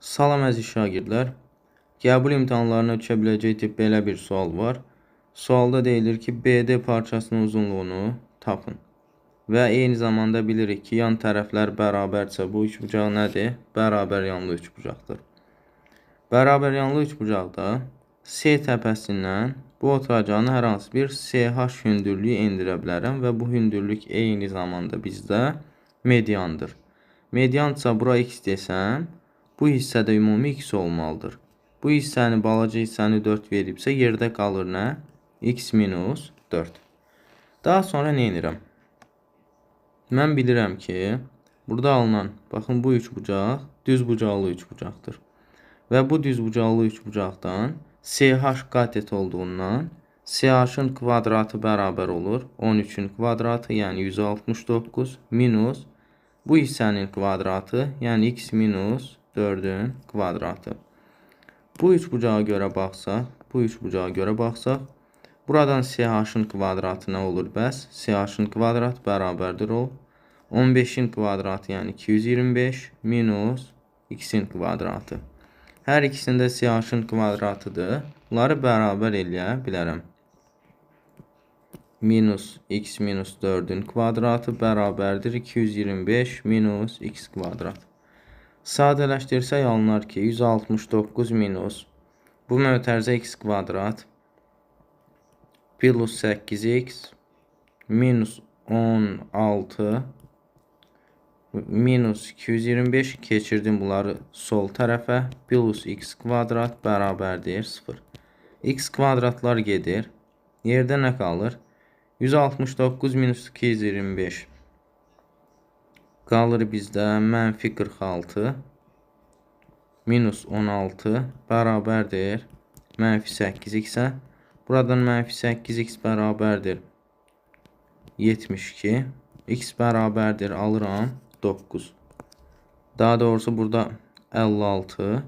Salam əziz şagirdlər. Qəbul imtahanlarına düşə biləcək tip belə bir sual var. Sualda deyilir ki, BD parçasının uzunluğunu tapın. Və eyni zamanda bilirik ki, yan tərəflər bərabərsə bu üçbucaq nədir? Bərabər yanlı üçbucaqdır. Bərabər yanlı üçbucaqda C təpəsindən bu oturacağını hər hansı bir CH hündürlüyü endirə bilərəm və bu hündürlük eyni zamanda bizdə mediandır. Mediansa bura x desəm, bu hissədə ümumi x olmalıdır. Bu hissəni, balaca hissəni 4 veribsə, yerdə qalır nə? X minus 4. Daha sonra nə edirəm? Mən bilirəm ki, burada alınan, baxın bu üçbucaq düz bucaqlı üçbucaqdır. Və bu düz bucaqlı üçbucaqdan CH qatet olduğundan CH-ın kvadratı bərabər olur 13-ün kvadratı, yəni 169 minus bu hissənin kvadratı, yəni x minus 4-ün kvadratı. Bu üçbucağa görə baxsaq, buradan CH-ın kvadratı nə olur bəs? CH-ın kvadratı bərabərdir o 15-in kvadratı, yəni 225 minus x-in kvadratı. Hər ikisində CH-ın kvadratıdır. Bunları bərabər eləyə bilərəm. Minus x minus 4-ün kvadratı bərabərdir 225 minus x kvadrat. Sadələşdirsək alınar ki, 169 minus bu mötərizə x kvadrat plus 8x minus 16 minus 225 keçirdim bunları sol tərəfə plus x kvadrat bərabərdir 0. X kvadratlar gedir. Yerdə nə qalır? 169 minus 225 qalır bizdə mənfi 46 minus 16 bərabərdir mənfi 8x-ə. Buradan mənfi 8x bərabərdir 72. X bərabərdir alıram 9. Daha doğrusu burada 56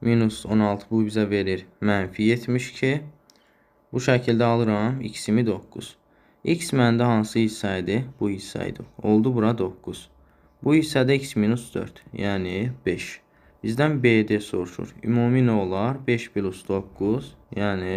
minus 16 bu bizə verir mənfi 72. Bu şəkildə alıram x-imi 9. X məndə hansı hissə idi? Bu hissə idi. Oldu bura 9. Bu hissədə x minus 4, yəni 5. Bizdən BD soruşur. Ümumi nə olar? 5 plus 9, yəni